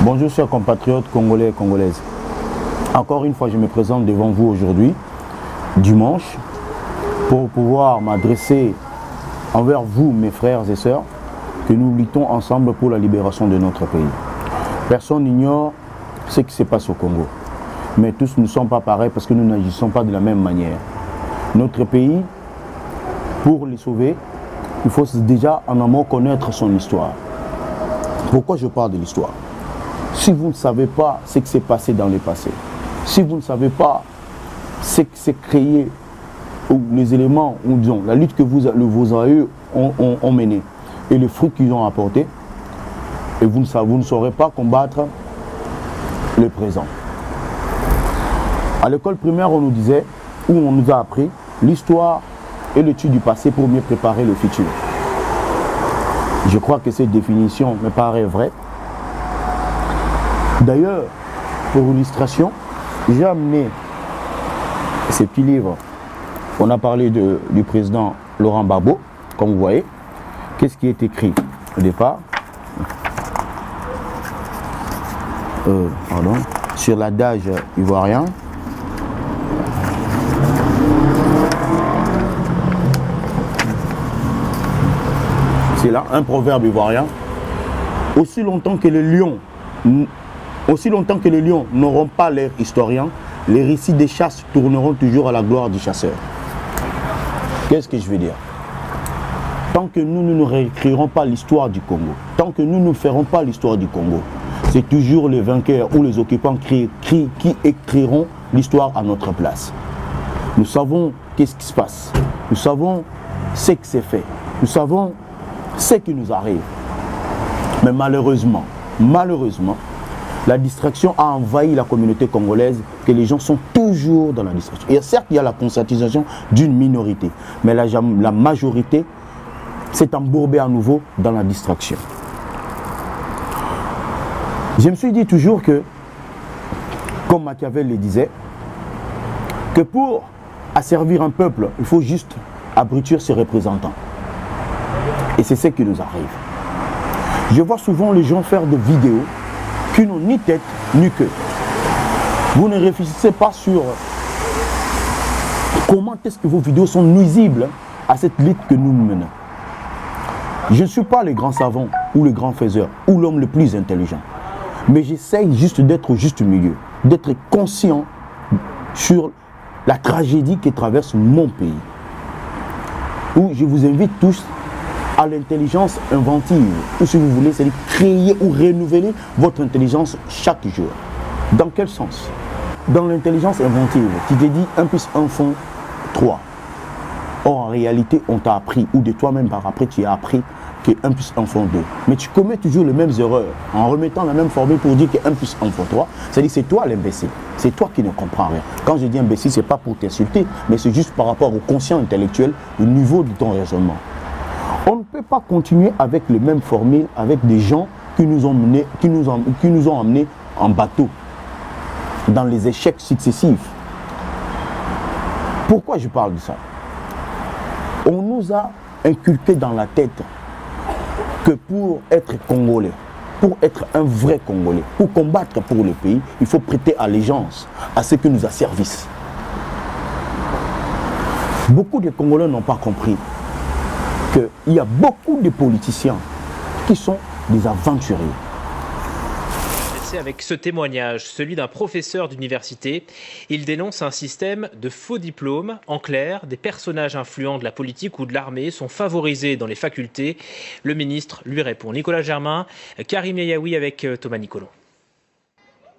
Bonjour chers compatriotes congolais et congolaises. Encore une fois, je me présente devant vous aujourd'hui, dimanche, pour pouvoir m'adresser envers vous, mes frères et sœurs, que nous luttons ensemble pour la libération de notre pays. Personne n'ignore ce qui se passe au Congo. Mais tous ne sont pas pareils parce que nous n'agissons pas de la même manière. Notre pays, pour le sauver, il faut déjà en amont connaître son histoire. Pourquoi je parle de l'histoire? Si vous ne savez pas ce qui s'est passé dans le passé, si vous ne savez pas ce qui s'est créé, ou les éléments, ou disons, la lutte que vos aïeux ont menée et les fruits qu'ils ont apportés, et vous ne saurez pas combattre le présent. À l'école primaire, on nous disait, où on nous a appris, l'histoire et l'étude du passé pour mieux préparer le futur. Je crois que cette définition me paraît vraie. D'ailleurs, pour illustration, j'ai amené ces petits livres. On a parlé du président Laurent Gbagbo, comme vous voyez. Qu'est-ce qui est écrit au départ? Sur l'adage ivoirien. C'est là un proverbe ivoirien. Aussi longtemps que les lions n'auront pas l'air historien, les récits des chasses tourneront toujours à la gloire du chasseur. Qu'est-ce que je veux dire? Tant que nous ne réécrirons pas l'histoire du Congo, tant que nous ne ferons pas l'histoire du Congo, c'est toujours les vainqueurs ou les occupants qui écriront l'histoire à notre place. Nous savons qu'est-ce qui se passe. Nous savons ce qui s'est fait. Nous savons ce qui nous arrive. Mais malheureusement, la distraction a envahi la communauté congolaise, que les gens sont toujours dans la distraction. Et certes, il y a la conscientisation d'une minorité, mais la majorité s'est embourbée à nouveau dans la distraction. Je me suis dit toujours que, comme Machiavel le disait, que pour asservir un peuple, il faut juste abrutir ses représentants. Et c'est ce qui nous arrive. Je vois souvent les gens faire des vidéos qui n'ont ni tête ni queue. Vous ne réfléchissez pas sur comment est-ce que vos vidéos sont nuisibles à cette lutte que nous menons. Je ne suis pas le grand savant ou le grand faiseur ou l'homme le plus intelligent. Mais j'essaye juste d'être au juste milieu, d'être conscient sur la tragédie qui traverse mon pays. Où je vous invite tous à l'intelligence inventive, ou si vous voulez, c'est-à-dire créer ou renouveler votre intelligence chaque jour. Dans quel sens? Dans l'intelligence inventive, qui te dit 1 plus 1 font 3. Or, en réalité, on t'a appris, ou de toi-même par après, tu as appris que 1 plus 1 font 2. Mais tu commets toujours les mêmes erreurs, en remettant la même formule pour dire que 1 plus 1 font 3. C'est-à-dire que c'est toi l'imbécile, c'est toi qui ne comprends rien. Quand je dis imbécile, ce n'est pas pour t'insulter, mais c'est juste par rapport au conscient intellectuel, au niveau de ton raisonnement. On ne peut pas continuer avec les mêmes formules, avec des gens qui nous ont emmenés en bateau, dans les échecs successifs. Pourquoi je parle de ça? On nous a inculqué dans la tête que pour être Congolais, pour être un vrai Congolais, pour combattre pour le pays, il faut prêter allégeance à ceux qui nous asservissent. Beaucoup de Congolais n'ont pas compris qu'il y a beaucoup de politiciens qui sont des aventuriers. C'est avec ce témoignage, celui d'un professeur d'université. Il dénonce un système de faux diplômes. En clair, des personnages influents de la politique ou de l'armée sont favorisés dans les facultés. Le ministre lui répond. Nicolas Germain, Karim Yayaoui avec Thomas Nicolon.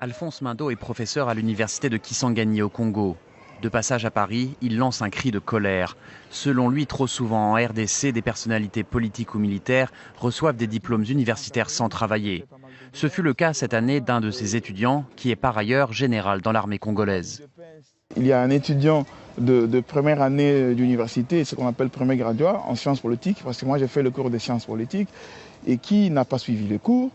Alphonse Mindo est professeur à l'université de Kisangani au Congo. De passage à Paris, il lance un cri de colère. Selon lui, trop souvent en RDC, des personnalités politiques ou militaires reçoivent des diplômes universitaires sans travailler. Ce fut le cas cette année d'un de ses étudiants, qui est par ailleurs général dans l'armée congolaise. Il y a un étudiant de première année d'université, ce qu'on appelle premier graduat en sciences politiques, parce que moi j'ai fait le cours de sciences politiques, et qui n'a pas suivi les cours,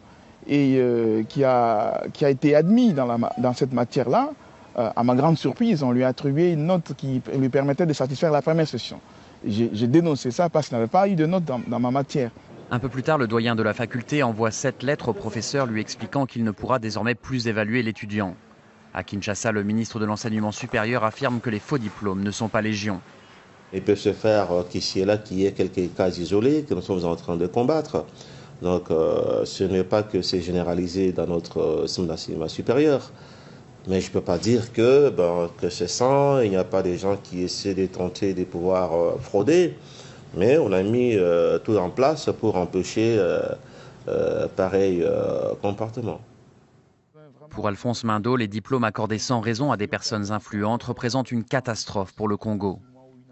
et qui a été admis dans cette matière-là. À ma grande surprise, on lui a attribué une note qui lui permettait de satisfaire la première session. J'ai dénoncé ça parce qu'il n'avait pas eu de note dans ma matière. Un peu plus tard, le doyen de la faculté envoie 7 lettres au professeur lui expliquant qu'il ne pourra désormais plus évaluer l'étudiant. À Kinshasa, le ministre de l'Enseignement supérieur affirme que les faux diplômes ne sont pas légion. Il peut se faire qu'ici et là, qu'il y ait quelques cas isolés que nous sommes en train de combattre. Donc ce n'est pas que c'est généralisé dans notre système d'enseignement supérieur. Mais je ne peux pas dire que c'est ça, il n'y a pas des gens qui essaient de tenter de pouvoir frauder. Mais on a mis tout en place pour empêcher pareil comportement. Pour Alphonse Mindo, les diplômes accordés sans raison à des personnes influentes représentent une catastrophe pour le Congo.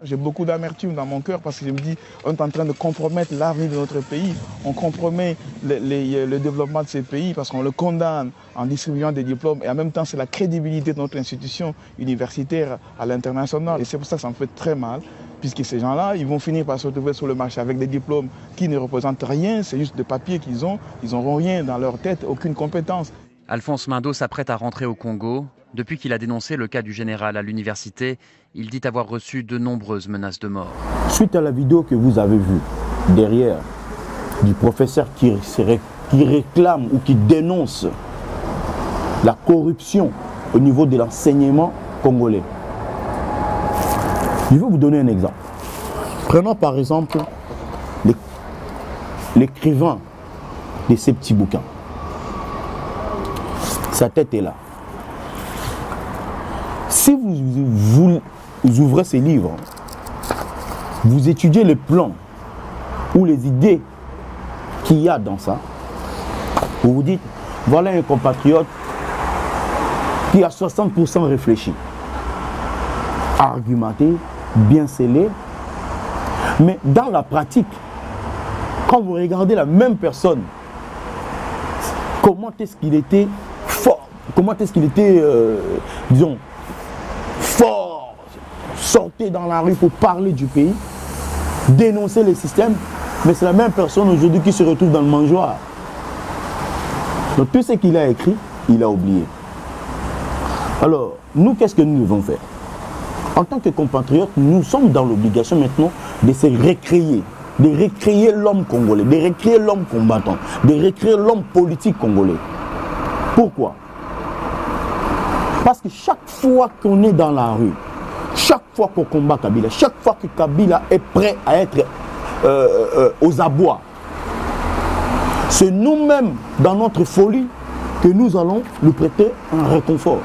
J'ai beaucoup d'amertume dans mon cœur parce que je me dis on est en train de compromettre l'avenir de notre pays. On compromet le développement de ces pays parce qu'on le condamne en distribuant des diplômes. Et en même temps, c'est la crédibilité de notre institution universitaire à l'international. Et c'est pour ça que ça me fait très mal, puisque ces gens-là, ils vont finir par se retrouver sur le marché avec des diplômes qui ne représentent rien. C'est juste des papiers qu'ils ont. Ils n'auront rien dans leur tête, aucune compétence. Alphonse Mindo s'apprête à rentrer au Congo. Depuis qu'il a dénoncé le cas du général à l'université, il dit avoir reçu de nombreuses menaces de mort. Suite à la vidéo que vous avez vue derrière du professeur qui réclame ou qui dénonce la corruption au niveau de l'enseignement congolais, je vais vous donner un exemple. Prenons par exemple l'écrivain de ces petits bouquins. Sa tête est là. Si vous ouvrez ces livres, vous étudiez les plans ou les idées qu'il y a dans ça, vous vous dites, voilà un compatriote qui a 60% réfléchi, argumenté, bien scellé, mais dans la pratique, quand vous regardez la même personne, comment est-ce qu'il était fort, comment est-ce qu'il était, disons, fort, sortait dans la rue pour parler du pays, dénoncer les systèmes, mais c'est la même personne aujourd'hui qui se retrouve dans le mangeoire. Donc tout ce qu'il a écrit, il a oublié. Alors, nous, qu'est-ce que nous devons faire? En tant que compatriotes, nous sommes dans l'obligation maintenant de se recréer, de recréer l'homme congolais, de recréer l'homme combattant, de recréer l'homme politique congolais. Pourquoi? Parce que chaque fois qu'on est dans la rue, chaque fois qu'on combat Kabila, chaque fois que Kabila est prêt à être aux abois, c'est nous-mêmes, dans notre folie, que nous allons lui prêter un réconfort.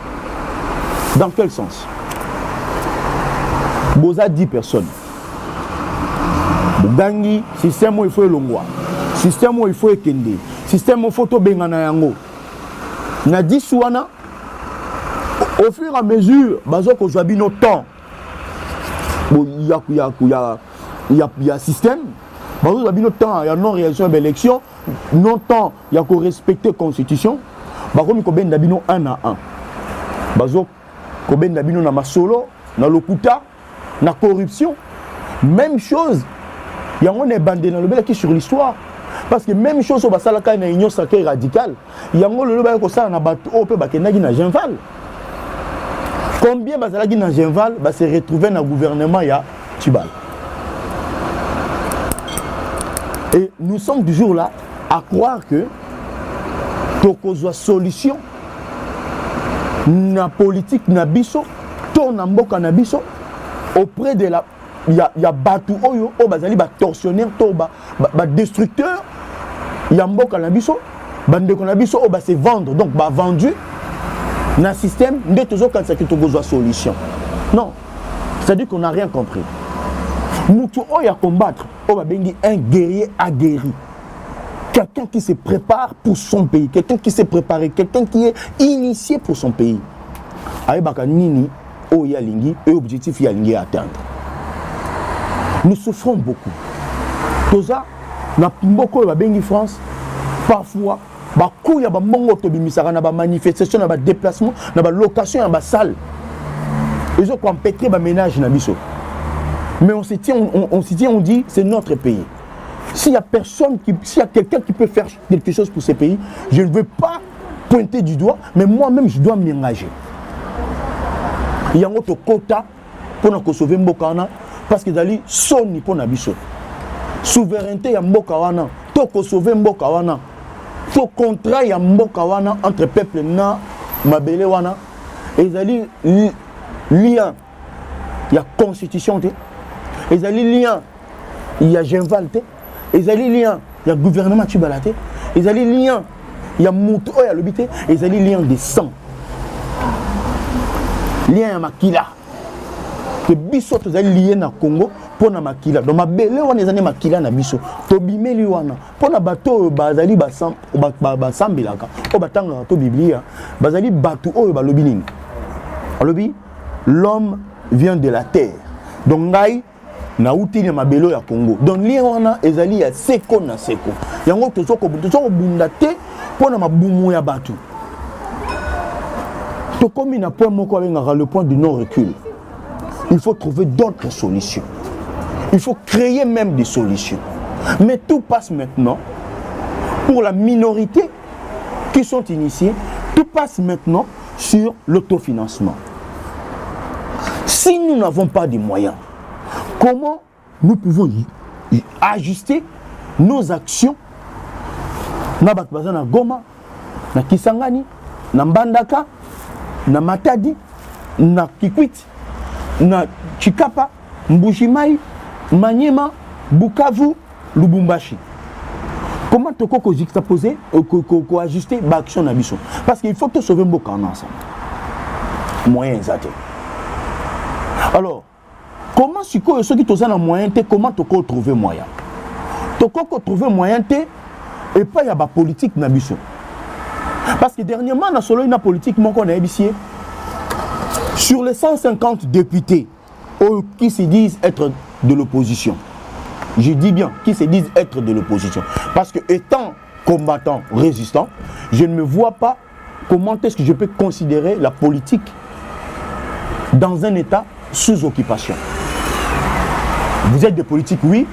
Dans quel sens? Boza 10 personnes. Gangi, système où il faut l'ongwa, système où il faut ekende, système où il faut bengana yango. Na 10 wana, au fur et à mesure, bazo ko joabi no temps. Il y a système. Bazo joabi no temps, il y a non réaction à l'élection, non temps, il y a ko respecter constitution. Bako mi ko ben dabino 1 à 1. Bazo ko ben dabino na masolo, na lokuta, na corruption. Même chose. Il y a un bandé dans le bel qui sur l'histoire. Parce que même chose au Basalaka na union sacrée radicale. Il y a un le bel ko ça na bato au pe bakenagi na Genval. Combien Basalaki na Genval va se retrouver dans le gouvernement ya Tibal. Et nous sommes toujours là à croire que tokozwa solution na politique na biso, to na mboka na biso auprès de la il y a Batou Oyo, bazali ba tortionnaire, ba destructeur, il y a mboka na biso, bande ko na biso o ba se vendre, donc ba vendu na système nde tozo kanisa ki tokozwa solution. Non, c'est-à-dire qu'on n'a rien compris. Mutu oyo à combattre, o ba bengi un guerrier aguerri. Quelqu'un qui se prépare pour son pays, quelqu'un qui s'est préparé, quelqu'un qui est initié pour son pays. Aye baka nini o ya lingi et objectif ya lingi atteindre. Nous souffrons beaucoup. Tout ça, na mboko ba bengi France, parfois, ba kouya ba mongo to bimisaka na ba manifestation na ba déplacement, na ba location na ba salle. Ils ont empêtré ba ménage na biso. Mais on se tient, on dit, c'est notre pays. S'il y a personne s'il y a quelqu'un qui peut faire quelque chose pour ce pays, je ne veux pas pointer du doigt, mais moi-même je dois m'engager. Il y a un autre quota pour nous sauver Mbokana. Parce que dali soni pour nabiso souveraineté ya mboka wana toko sauver mboka wana to contrat ya mboka wana entre peuple na mabele wana ezali lien ya constitution te ezali lien ya genval te ezali lien ya gouvernement tibala te ezali lien ya mutu oyo alobi te ezali lien de sang lien ya makila que biso tozali lié na Congo pour na makila donc mabele wana ezali makila na biso tobimeli wana pour na bato bazali basambelaka o batanga to biblia bazali bato oyo balobi nini alobi l'homme vient de la terre donc ngai na utili mabelo ya Congo donc lien wana ezali ya seko na seko yango tozoko bunda te pour na mabumu ya bato to komi na point moko abengaka le point du non recul. Il faut trouver d'autres solutions. Il faut créer même des solutions. Mais tout passe maintenant pour la minorité qui sont initiés. Tout passe maintenant sur l'autofinancement. Si nous n'avons pas de moyens, comment nous pouvons ajuster nos actions na Goma, na Kisangani, na Mbandaka, na Matadi, na Kikwit, na Chikapa, Mbujimayi, Maniema, Bukavu, Lubumbashi. Comment tu peux juxtaposer, ajuster l'action na biso? Parce qu'il faut te sauver Mboka ensemble. Moyen exact. Alors, comment si ceux qui ont un moyen, comment tu peux trouver moyen? Tu peux trouver moyen et pas y a pas politique na biso. Parce que dernièrement, dans solo une politique mon qu'on a ébissé. Sur les 150 députés qui se disent être de l'opposition, je dis bien qui se disent être de l'opposition, parce que étant combattant, résistant, je ne me vois pas comment est-ce que je peux considérer la politique dans un état sous occupation. Vous êtes des politiques, oui,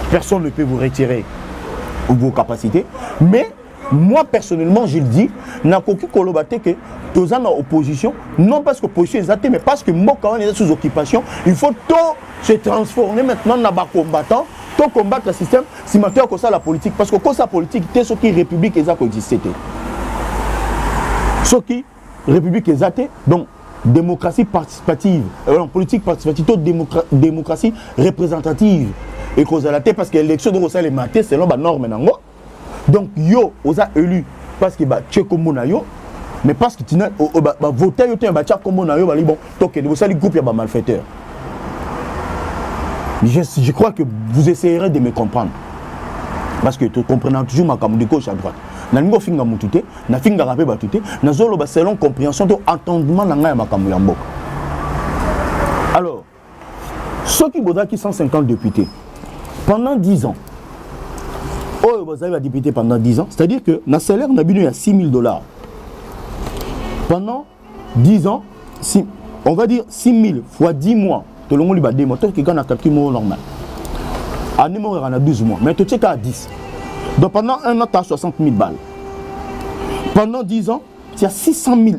personne ne peut vous retirer vos capacités, mais moi personnellement je le dis, n'a qu'aucun colobate que tous en opposition, non parce que l'opposition est athée, mais parce que moi quand on est sous occupation, il faut tout se transformer maintenant dans les combattants, tout combattre le système, si maintenant que ça la politique, parce que quand ça politique, c'est ce qui est république et ça qui existe. Ce qui république est athée, donc démocratie participative, politique participative, démocratie représentative et cause à la tête parce que l'élection de Rosa les maté selon la norme nango. Donc yo osa élu parce que ba tcheko mona yo mais parce que tu n'as voté yo te ba tcheko mona yo ba li bon donc le Rosa li groupe ya ba malfaiteur. Je crois que vous essayerez de me comprendre parce que tu comprends toujours ma camu de gauche à droite. Na ngo finga mutute na finga rapé batute na zolo ba selon compréhension to entendement na ngai ma camu ya mboka. Alors ceux qui boda qui 150 députés pendant 10 ans. Oh, vous avez député pendant 10 ans, c'est-à-dire que notre salaire n'a bien eu à $6,000. Pendant 10 ans, on va dire 6 000 fois 10 mois, tout le monde lui va dire, toi qui gagne à 4 mois normal. À numéro, on a 12 mois, mais tu sais qu'à 10. Donc pendant un an, tu as 60 000 balles. Pendant 10 ans, tu as $600,000.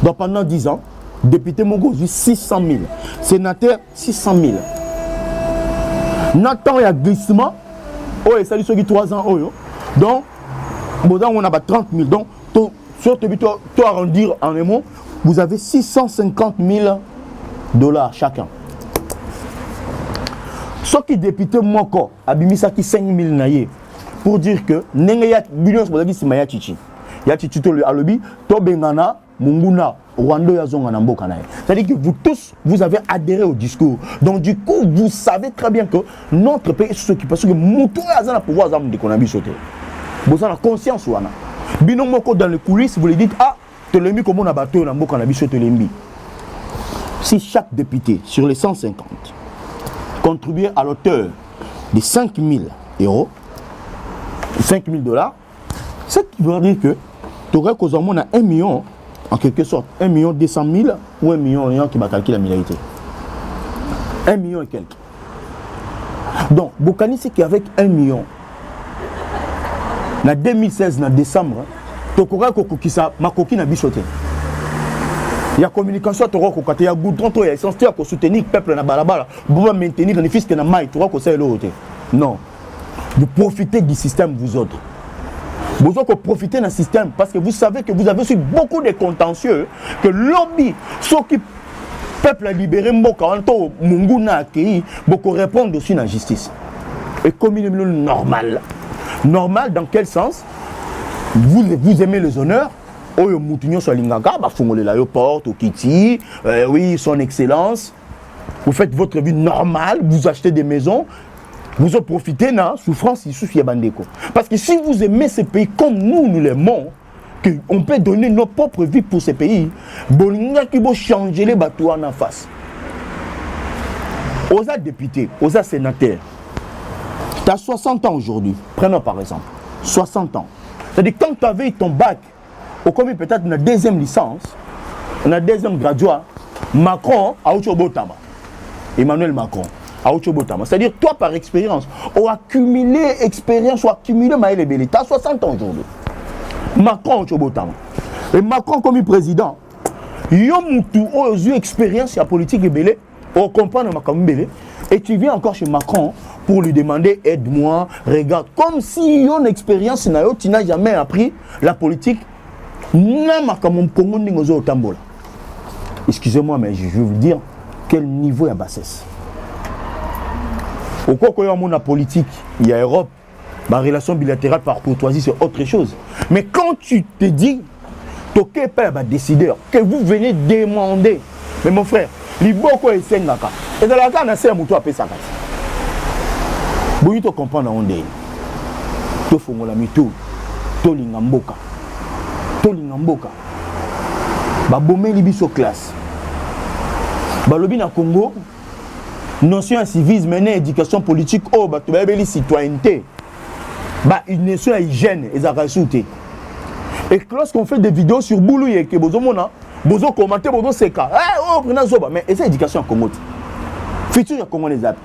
Donc pendant 10 ans, député Mongo, 600 000. Sénateur, 600 000. Nathan, il y a glissement. Oh, et ça dit ceux qui 3 ans. Oh, donc, on a 30 000. Donc, sur tu arrondir en un mot, vous avez $650,000 chacun. Ceux qui député Moko, Abimisa qui 5 000 naïe, pour dire que, Nengeya, millions, vous avez dit, c'est Maya Chichi. Yachichi, to le alobi, to Bengana, Munguna, Rwanda, Yazonga, Namboka. C'est-à-dire que vous tous, vous avez adhéré au discours. Donc du coup, vous savez très bien que notre pays est sous occupation, parce que Moutou a un pouvoir de Konabi sauter. Vous avez la conscience ou ana. Binomoko dans les coulisses, vous lui dites, ah, tu l'as mis comme on a battu, Namboka, Nabi sauter l'embi. Si chaque député sur les 150 contribuait à l'auteur de $5,000, $5,000, ce qui veut dire que tu aurais causé à 1 million. En quelque sorte, 1,2 million ou 1 million qui va calculer la minorité. 1 million et quelques. Donc, Bokani, c'est qu'avec 1 million, en 2016, en décembre, tu as coquille bichoté. Il y a communication, il y a goudron, il y a essence, tu as soutenir le peuple dans la balabala, pour maintenir les fils qui sont maïs, tu as l'autre. Non. Vous profitez du système, vous autres. Vous autres profitez d'un système parce que vous savez que vous avez aussi beaucoup de contentieux, que lobby, ceux qui peuple a libéré Mboka, Munguna accueilli, beaucoup répondent aussi à la justice. Et comme il est normal. Normal dans quel sens? Vous aimez les honneurs. Oyo Moutinho sur Lingaka, Fongole l'aéroport, au Kiti, oui, son excellence. Vous faites votre vie normale, vous achetez des maisons, vous en profitez de la souffrance ici sur Bandeko. Parce que si vous aimez ces pays comme nous l'aimons, qu'on peut donner nos propres vies pour ces pays, Bolinga qui va changer les bateaux en face. Aux députés, aux sénateurs, tu as 60 ans aujourd'hui, prenons par exemple, 60 ans. C'est-à-dire quand tu avais ton bac, ou comme peut-être une deuxième licence, une deuxième graduat, Macron a Ochobotama. Emmanuel Macron a Ochobotama. C'est-à-dire toi par expérience, ou accumulé expérience, ou accumulé Maël Ebele. Tu as 60 ans aujourd'hui. Macron a Ochobotama. Et Macron comme président, il a eu expérience en politique Ebele, on comprend Macron Ebele, et tu viens encore chez Macron pour lui demander aide-moi, regarde, comme si il y a une expérience, tu n'as jamais appris la politique. Excusez-moi, mais je vais vous dire quel niveau est la bassesse. Au quoi qu'il y a la politique, il y a Europe, la relation bilatérale par courtoisie, c'est autre chose. Mais quand tu te dis, toqué pas un décideur, que vous venez demander, mais mon frère, l'Iboko est Sengaka, et dans la cas, on a un mouton à Pesaka. Vous comprendre on est. To fongola mito, to lingamboka. To lingamboka. Ba bomeli biso classe. Ba lobi na Congo, notion civisme, éducation politique, oh ba to ba beli citoyenneté. Ba une notion hygiène et zakasuté. Et lorsqu'on fait des vidéos sur Boulou et que bozo mona, bozo commenter, bozo seka. Eh oh prena zoba, mais c'est éducation en Congo. Futur ya Congo les apps.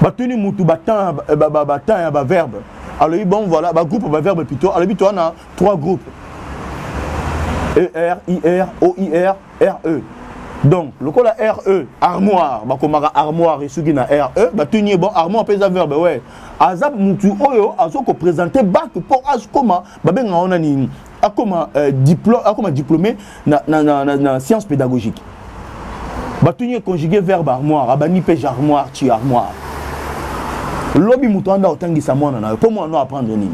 Batuni mutu batan ba verbe. Alors bon voilà, ba groupe ba verbe plutôt. Alors on a 3 groupes. ER, IR, OIR, RE. Donc le col RE armoire, ba komaka armoire et sugi na RE, batuni bon armoire pesa verbe ouais. Azab mutu oyo azoko présenter bac pour azkoma ba benga on ani akoma diplômé na sciences pédagogiques. Batuni conjugué verbe armoire, abani pêche armoire, tu armoire. Lobby Moutanda autangi sa mwana na pour moi non apprendre nini.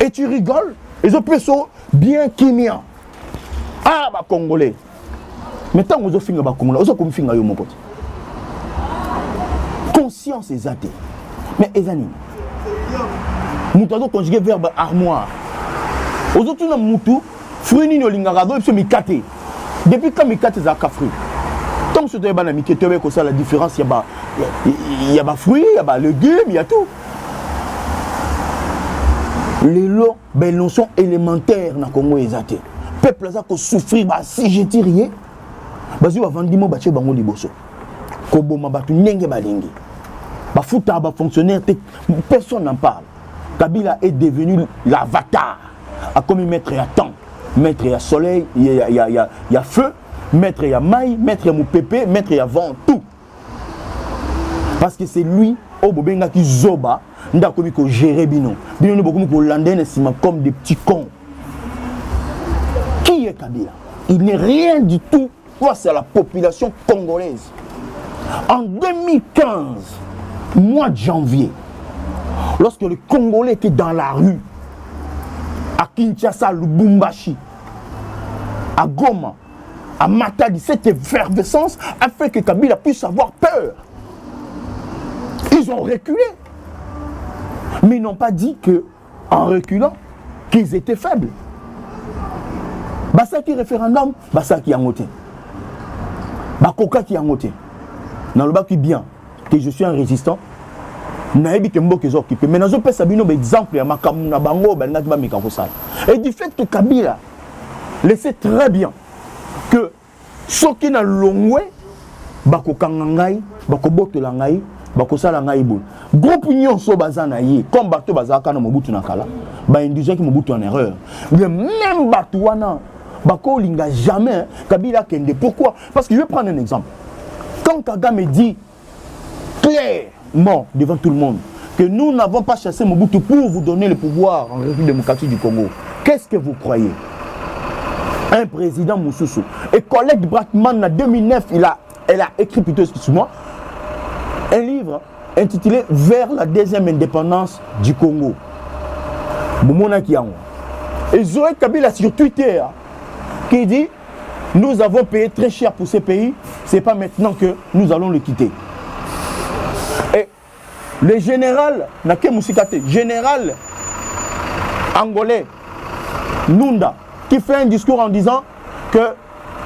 Et tu rigoles, les autres bien kimia. Ah ba congolais. Mais tant que vous finissez ba congolais, vous comme finga yo mon pote. Conscience exacte. Mais ezani. Moutando conjugué verbe armoire. Aux autres na mutu, fruit ni lingaka do epi mikate. Depuis quand mikate za ka fruit. Tant que tu es banami que tu as comme ça la différence, il y a des fruits, il y a des légumes, il y a tout. Les lots, ben notions élémentaires na Congo ezate. Peuple ça ko souffrir ba si je tirier. Bazi va vendre mo bache bango liboso. Ko boma batu ndenge balingi. Ba futa ba fonctionnaire personne n'en parle. Kabila est devenu l'avatar. A comme mettre à temps, mettre à soleil, il y a feu. Maître ya maï, maître ya moupépé, maître ya vent, tout. Parce que c'est lui, au bobenga qui zoba, nda komi ko gérer bino. Bino ne beaucoup ko landé comme des petits cons. Qui est Kabila? Il n'est rien du tout face à la population congolaise. En 2015, mois de janvier, lorsque le Congolais était dans la rue, à Kinshasa, Lubumbashi, à Goma, à Matadi, cette effervescence a fait que Kabila puisse avoir peur. Ils ont reculé. Mais ils n'ont pas dit que, en reculant, qu'ils étaient faibles. Basaki référendum, Basaki a moté. Bakoka qui a moté. Dans le bas qui bien, que je suis un résistant, naebi ke mboke zo occupé. Mais dans un pays, un exemple, il y a Makamuna Bango, et du fait que Kabila le sait très bien que ceux qui n'ont longwe, bako kangangai, bako botola ngai, bako sala ngai bon. Groupe union so bazana yi, comme bato bazaka na mobutu nakala, ba induisant qui mobutu en erreur. Mais même bato wana, bako linga jamais Kabila kende. Pourquoi? Parce que je vais prendre un exemple. Quand Kagame dit clair, mort devant tout le monde que nous n'avons pas chassé Mobutu pour vous donner le pouvoir en République démocratique du Congo. Qu'est-ce que vous croyez? Un président Moussoussou. Et Colette Brackman, en 2009, elle a écrit plutôt, excuse-moi, un livre intitulé Vers la deuxième indépendance du Congo. Moumona Kiango. Et Zoé Kabila sur Twitter qui dit nous avons payé très cher pour ce pays, c'est pas maintenant que nous allons le quitter. Et le général Nake Musikate, général angolais Nunda, qui fait un discours en disant que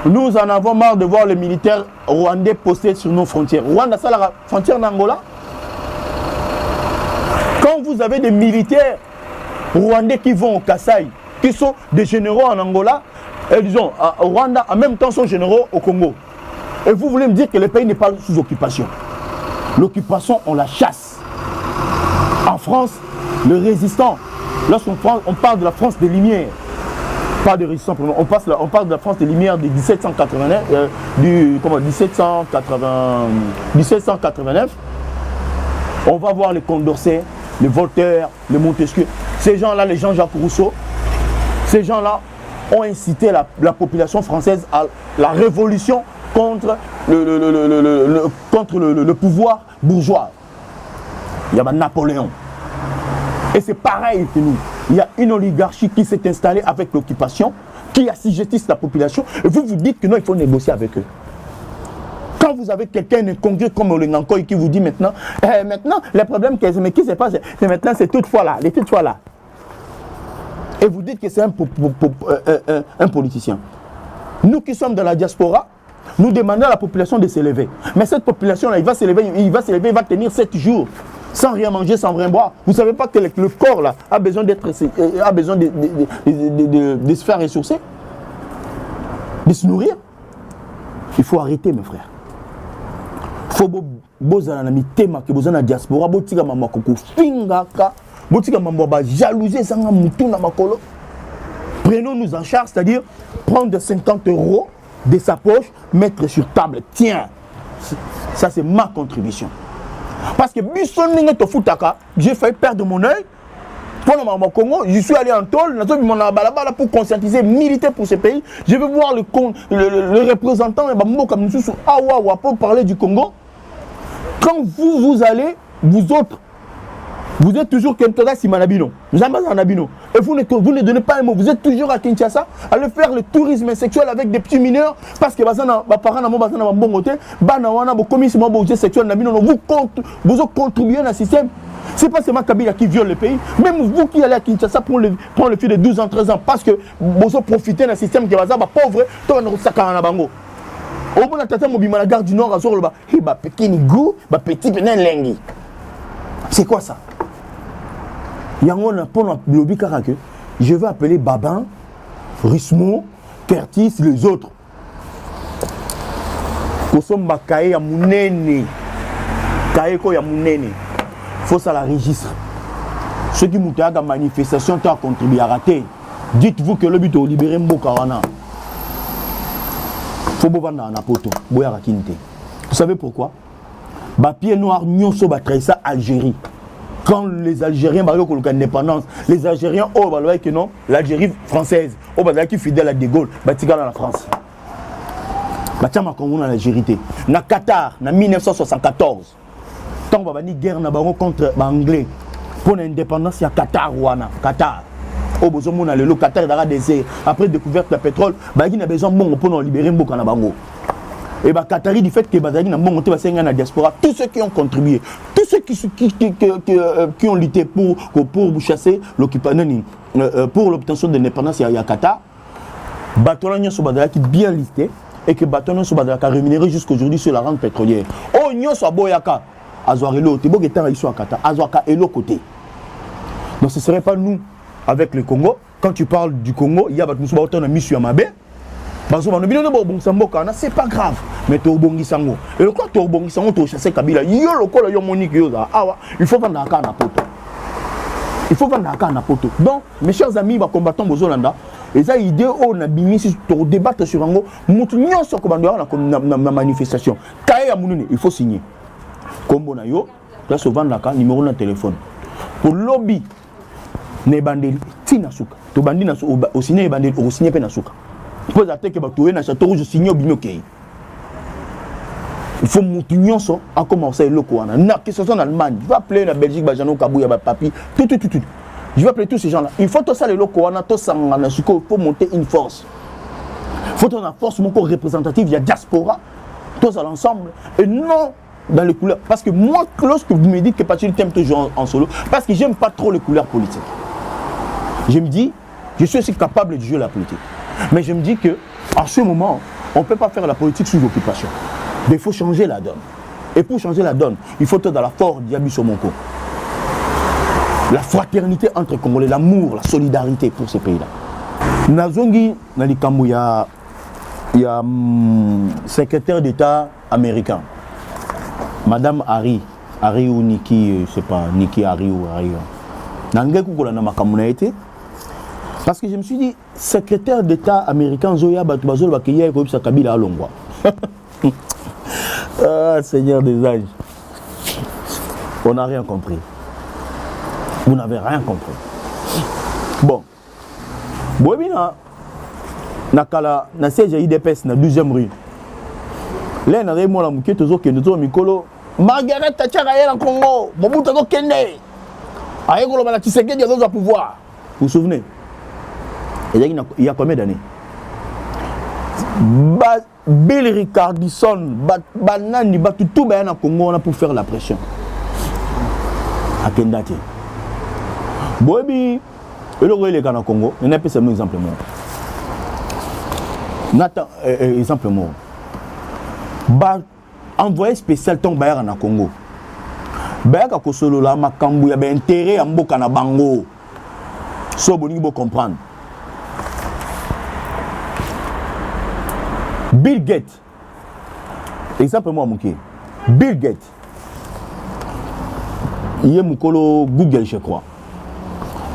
nous en avons marre de voir les militaires rwandais postés sur nos frontières. Rwanda, c'est la frontière d'Angola. Quand vous avez des militaires rwandais qui vont au Kasaï, qui sont des généraux en Angola, et disons, au Rwanda, en même temps sont généraux au Congo. Et vous voulez me dire que le pays n'est pas sous occupation. L'occupation, on la chasse. En France, le résistant, lorsqu'on parle de la France des Lumières, pas de résistance, on parle de la France des Lumières de 1789, on va voir les Condorcet, les Voltaire, les Montesquieu. Ces gens-là, les Jean-Jacques Rousseau, ces gens-là ont incité la population française à la révolution contre le pouvoir bourgeois. Il y a Napoléon. Et c'est pareil que nous. Il y a une oligarchie qui s'est installée avec l'occupation, qui assujettisse la population, et vous vous dites que non, il faut négocier avec eux. Quand vous avez quelqu'un d'incongru comme Olengankoy qui vous dit maintenant, le problème mais qui se passe, c'est maintenant c'est toutefois là, les toutefois là. Et vous dites que c'est un politicien. Nous qui sommes dans la diaspora, nous demandons à la population de s'élever. Mais cette population-là, il va s'élever, il va tenir 7 jours. Sans rien manger, sans rien boire. Vous ne savez pas que le corps là a besoin de se faire ressourcer, de se nourrir. Il faut arrêter, mes frères. Il faut bozana na mitema que bozana diaspora botika mama koko fingaka botika mama ba jalouser sanga mutu na makolo. Prenons-nous en charge, c'est-à-dire prendre 50 € de sa poche, mettre sur table. Tiens, ça c'est ma contribution. Parce que j'ai failli perdre mon œil. Pendant mon Congo, je suis allé en tôle, pour conscientiser, militer pour ce pays. Je veux voir le représentant pour parler du Congo. Quand vous allez, vous autres, vous êtes toujours Kentoda Simanabino. Et vous ne donnez pas un mot. Vous êtes toujours à Kinshasa, allez faire le tourisme sexuel avec des petits mineurs parce que vous contribuez à un système. Ce n'est pas seulement Kabila qui viole le pays. Même vous qui allez à Kinshasa pour le fils de 12 ans, 13 ans, parce que vous profitez d'un système qui est pauvre, au bout de la gare du Nord, c'est quoi ça? Je vais appeler Babin, Rismo, Curtis, les autres. Il faut ça la registre. Ceux qui m'ont la manifestation ont contribué à rater. Dites-vous que le but est de libérer Mbokarana. Il faut vendre un apoto. Vous savez pourquoi? Pied noir, nous sommes ça Algérie. Quand les Algériens ont l'indépendance, les Algériens que non, l'Algérie française, qui est fidèle à De Gaulle, dans la France. Dans l'Algérie. Dans Qatar, en 1974, quand on va une guerre contre les Anglais, pour l'indépendance, il y a Qatar. Qatar. Le Qatar est désert. Après découverte du pétrole, il y a besoin de libérer Mbokana Bango. Et Qatari du fait que la diaspora, tous ceux qui ont contribué, tous ceux qui ont lutté pour chasser l'occupation, pour l'obtention de l'indépendance, il y a Qatar, Batolan Sobadala qui est bien listé et que Batolan Sobadala a rémunéré jusqu'aujourd'hui sur la rente pétrolière. Oh, Nyon Soboyaka, Azoarelo, Tebo Getan Iso à Qatar, Azoaka et l'autre côté. Donc ce ne serait pas nous avec le Congo. Quand tu parles du Congo, il y a Batmoussouba Otan Misu Yamabe. C'est pas grave, mais tu es sango. Et le quoi tu es sango, tu chasser Kabila. Il faut vendre un poto. Il faut vendre un poto. Donc, mes chers amis, combattants Bozolanda, et ça, l'idée, on a bimi si tu débattre sur un go, moutounion sur la manifestation. Il faut signer. Comme on a yo, là souvent naka numéro de téléphone pour lobby ne bandeli tina suka to bandi na au signer bandeli au signer pe na suka pose à tête que ba to na château rouge signer obino kei il faut mutunyon so a commencer le wana na que ce soit en Allemagne je vais appeler la Belgique ba Jano Kabouya ba papi tout je vais appeler tous ces gens là il faut tout ça le wana to sangana suko faut monter une force faut une force mon corps représentative il y a diaspora tous à l'ensemble et non dans les couleurs parce que moi lorsque vous me dites que Patrick t'aime toujours en solo parce que j'aime pas trop les couleurs politiques je me dis je suis aussi capable de jouer la politique mais je me dis que en ce moment on peut pas faire la politique sous occupation mais il faut changer la donne et pour changer la donne il faut être dans la force d'Yabi Somonko la fraternité entre Congolais l'amour la solidarité pour ces pays là Nazongi Nalikambu il y a secrétaire d'État américain Madame Harry ou Nikki, je sais pas, Nikki Harry ou Harry. Parce que je me suis dit, secrétaire d'État américain, Zoya Batubazol Bakiya et Kobisa Kabila Alongwa. Ah, Seigneur des âges. On n'a rien compris. Vous n'avez rien compris. Bon. Boebina, Nakala, na siège IDPS, na 12e rue. Là, na rémo la mouké, toujours que nous sommes Mikolo. Margaret Thatcher est en Congo. Mobutu a Kende. Aïe, on va la Tshisekedi, il y a pouvoir. Vous vous souvenez? Il y a combien d'années? Bill Ricardison, Banani, tout bien en Congo, on a pour faire la pression. À Kendati. Boebi, et le roi est en Congo, il n'y a pas seulement exemple. Nathan, exemple. Envoyé spécial ton bayar na Congo. Bayar ka kosolo la makambu ya intérêt ya mboka na bango. So boningi bo comprendre. Bill Gates. Exemple moi moké. Bill Gates. Il est mukolo Google je crois.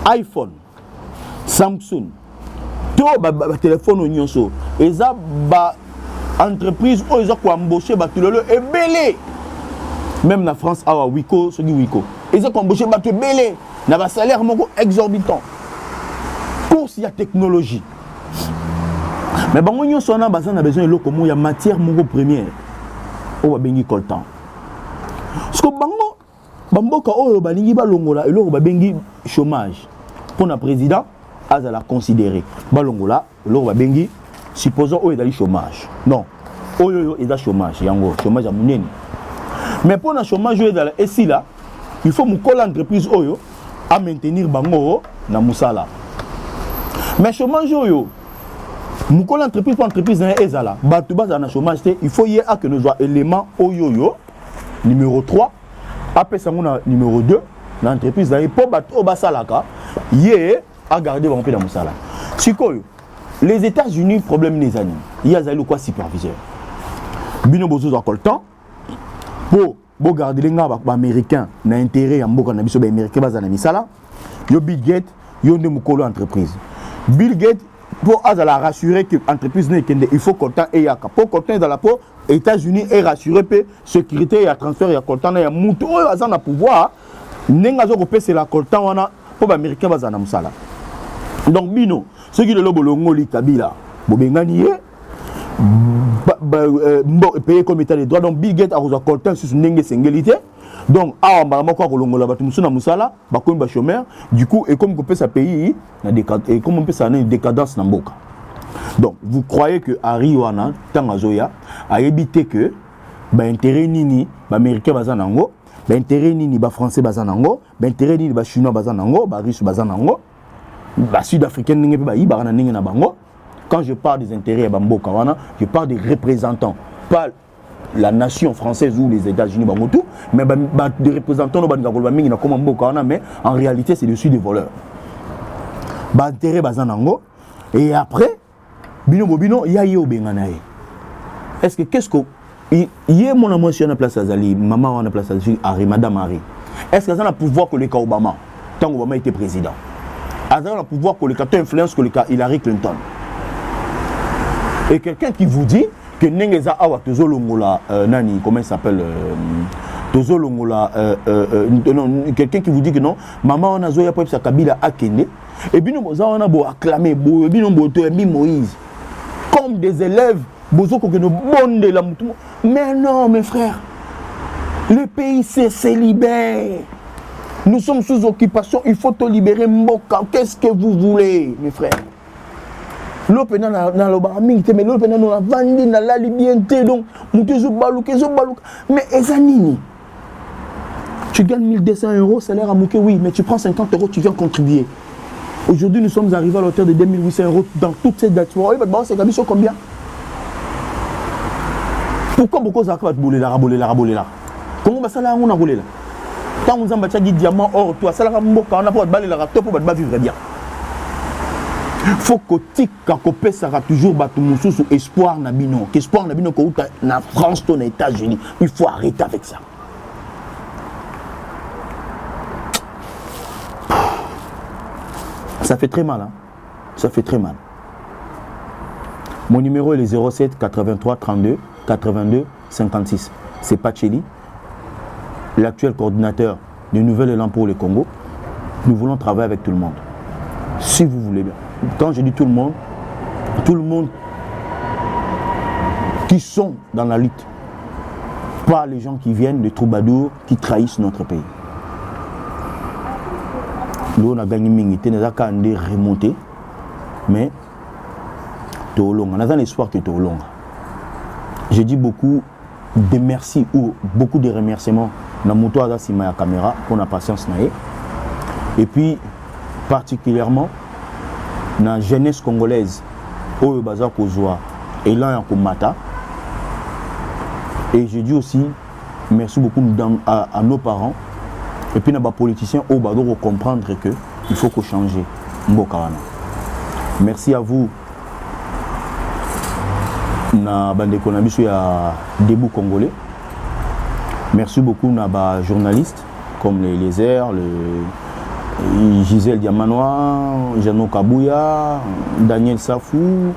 iPhone, Samsung. Tout ba téléphone nyonso. Eza ba entreprise où ils ont embauché Batulolo et belé même na France awa Wiko ce qui Wiko ils ont embauché Batu belé na ba salaire moko exorbitant pour s'il y a technologie mais bango nyonso na baza na besoin eloko mo ya matière moko première o ba bengi coltan parce que bango bamboka oyo balingi balongola eloko ba bengi chômage pour na président azala considérer balongola eloko ba bengi supposons qu'il y a le chômage. Non. Il y a le chômage. Il y a le chômage à Mouneni. Mais pour le chômage, il faut que l'entreprise à maintenir bango na musala. Mais le chômage, l'entreprise pour l'entreprise na chômage, il faut y avoir que nous éléments numéro 3, après ça numéro 2, l'entreprise pour battre basalaka, à garder bango na musala. Les États-Unis, problème des années. Il y a quoi superviseur. Bino bozo za coltan pour garder les gars américains na intérêt en boka na biso ba américain bazana misala. Yo Bill Gates, yo ne mukolo entreprise. Bill Gates pour azala rassurer que entreprise ne kende il faut coltan et yaka. Pour coltan dans la peau, États-Unis est rassuré pe sécurité et transfert ya coltan na ya mutu oyo azana pouvoir nenga zo ko c'est la coltan wana pour ba américain bazana misala. Donc bino ceux qui le lobolongo li Kabila bobengani payer comme état de droit donc Bill Gates a reçu coltan sur ndenge sengélité donc a mbama kwa kolongola batu musuna musala ba ko ba chômeur du coup et comme que ça pays na décadence et comme on peut ça na décadence na mboka donc vous croyez que Harry wana tangazoya a évité que ba intérêt nini ba américain bazanango ba intérêt nini ba français bazanango ba intérêt nini ba chinois bazanango ba russe bazanango ba sud-africain n'engé ba ibara n'engé na bango. Quand je parle des intérêts à Bamboka wana, je parle des représentants, pas la nation française ou les États-Unis bango tout, mais des représentants no ba ngakolo mingi na comme Mboka wana, mais en réalité c'est dessus des voleurs. Ba intérêt bazanango et après bino bobino ya yo benganae. Est-ce que qu'est-ce que hier mon amour sur la place Azali, maman na place Azali, Harry, madame Harry. Est-ce que ça a pouvoir que le cas Obama tant Obama était président? A le pouvoir que le cas influence que le cas Hillary Clinton. Et quelqu'un qui vous dit que Nengeza Awa Tozolongola Nani, comment il s'appelle quelqu'un qui vous dit que non, maman on a zoya pour sa Kabila a Kende, et puis nous on a beau acclamer, et puis nous Moïse, comme des élèves, mais non mes frères, le pays se libère, nous sommes sous occupation, il faut te libérer Mboka, qu'est-ce que vous voulez mes frères? L'opéna na l'obaraming, mais l'opéna na vandi na la libienté donc, mais ezanini. Tu gagnes 1200 €, salaire à Mouké, oui, mais tu prends 50 €, tu viens contribuer. Aujourd'hui, nous sommes arrivés à la hauteur de 2800 € dans toutes ces dates. Oui, mais c'est combien? Pourquoi beaucoup de gens ont là? Comment ça là on a roulé là? Quand on a dit diamant, or, toi, ça là on a pas de balle là, toi pour vivre bien. Faut que tu sera toujours sous espoir nabino, espoir nabino na France, ton États-Unis. Il faut arrêter avec ça. Ça fait très mal, hein? Ça fait très mal. Mon numéro est le 07 83 32 82 56. C'est Pacheli, l'actuel coordinateur du Nouvel Élan pour le Congo. Nous voulons travailler avec tout le monde. Si vous voulez bien. Quand je dis tout le monde qui sont dans la lutte. Pas les gens qui viennent de troubadours, qui trahissent notre pays. Nous on a gagné Mingité, nous avons remonté, mais on a un espoir que tu long. J'ai dit beaucoup de merci ou beaucoup de remerciements dans mon toit à la caméra pour la patience. Et puis, particulièrement, dans la jeunesse congolaise, au Bazar Kozoa et là en Mata. Et je dis aussi merci beaucoup à nos parents. Et puis, les politiciens au Bador comprendre qu'il faut qu'on change Mbokawana. Merci à vous. Na bande konabisu ya debout congolais. Merci beaucoup à journalistes comme les airs, Gisèle Diamanois, Jeannot Kabouya, Daniel Safou,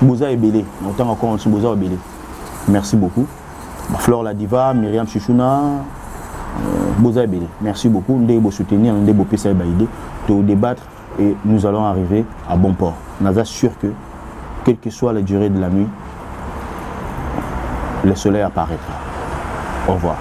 Boza Ebele. Autant encore en Boza Ebele. Merci beaucoup. Flore Ladiva, Myriam Chichouna, Boza Ebele. Merci beaucoup. Nous devons soutenir, nous devons débattre et nous allons arriver à bon port. Nous sommes sûrs que, quelle que soit la durée de la nuit, le soleil apparaîtra. Au revoir.